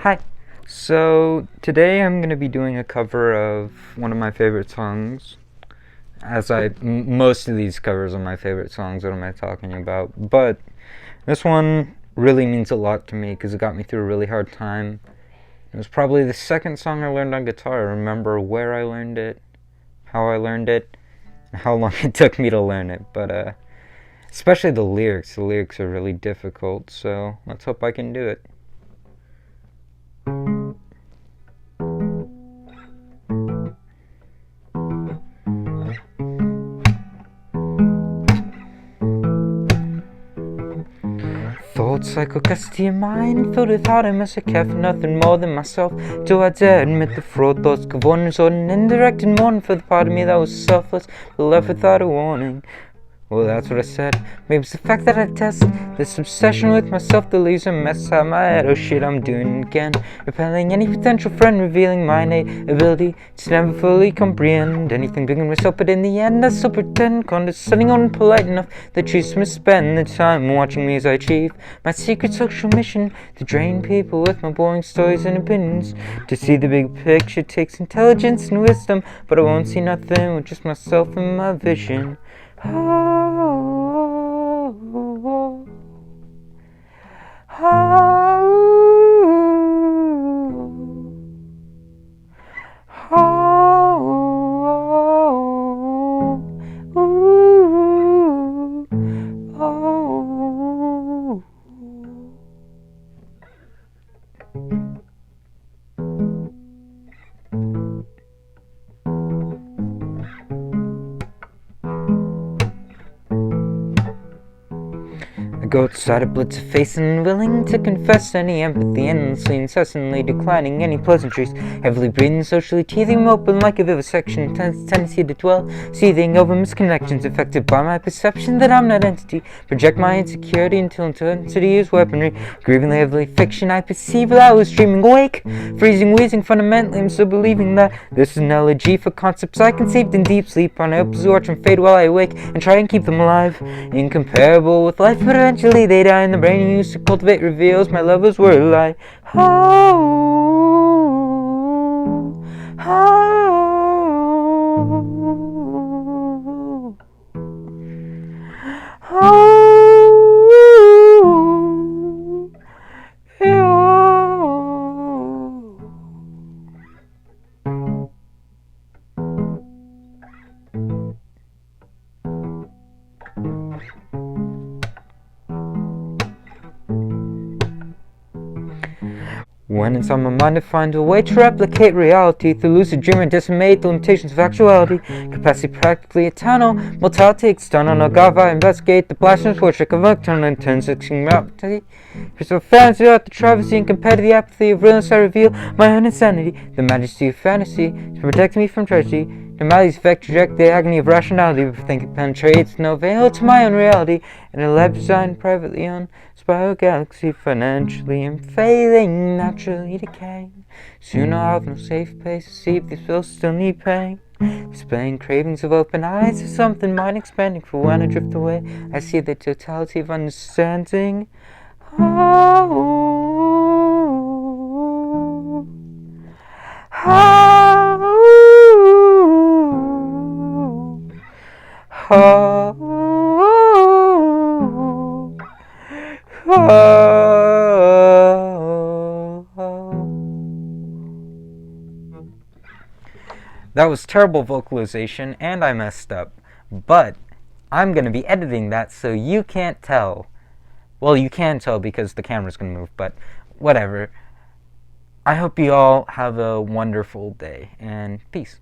Hi! So, today I'm going to be doing a cover of one of my favorite songs. Most of these covers are my favorite songs, what am I talking about? But this one really means a lot to me because it got me through a really hard time. It was probably the second song I learned on guitar. I remember where I learned it, how I learned it, and how long it took me to learn it. But, especially the lyrics. The lyrics are really difficult, so let's hope I can do it. Thoughts cycle cast to your mind, filled with heart. I must have cared for nothing more than myself. Do I dare admit the fraud? Thoughts of wonders on an indirect and mourning for the part of me that was selfless, but left without a warning. Well, that's what I said. Maybe it's the fact that I test this obsession with myself that leaves a mess out my head. Oh shit, I'm doing it again. Repelling any potential friend, revealing my innate ability to never fully comprehend anything bigger than myself. But in the end, I still pretend condescending or polite enough that choose to spend the time watching me as I achieve my secret social mission to drain people with my boring stories and opinions. To see the big picture takes intelligence and wisdom, but I won't see nothing with just myself and my vision. I go outside a blitz of face and unwilling to confess any empathy, endlessly, incessantly declining any pleasantries, heavily breathing, socially teething open like a vivisection, intense tendency to dwell, seething over misconnections, affected by my perception that I'm not entity, project my insecurity until intensity is weaponry, grievingly heavily fiction I perceive while I was dreaming awake, freezing, wheezing, fundamentally I'm still believing that this is an elegy for concepts I conceived in deep sleep, on absorb and fade while I awake, and try and keep them alive, incomparable with life, but eventually they die, and the brain you used to cultivate reveals my lovers were a lie. Oh, oh, oh, When it's on my mind to find a way to replicate reality through lucid dream and decimate the limitations of actuality, capacity practically eternal, mortality external, no God, I investigate the blasphemous worship of nocturnal intrinsic reality. Here's a fantasy about the travesty and compared to the apathy of realness I reveal my own insanity, the majesty of fantasy, to protect me from tragedy. The maladies affect reject the agony of rationality, but thinking penetrates no veil to my own reality, in a lab designed privately on spiral galaxy, financially and failing, naturally decaying. Soon I'll have no safe place to see if these bills still need paying. Displaying cravings of open eyes or something mind expanding, for when I drift away I see the totality of understanding. Oh, That was terrible vocalization, and I messed up. But I'm going to be editing that so you can't tell. Well, you can tell because the camera's going to move, but whatever. I hope you all have a wonderful day, and peace.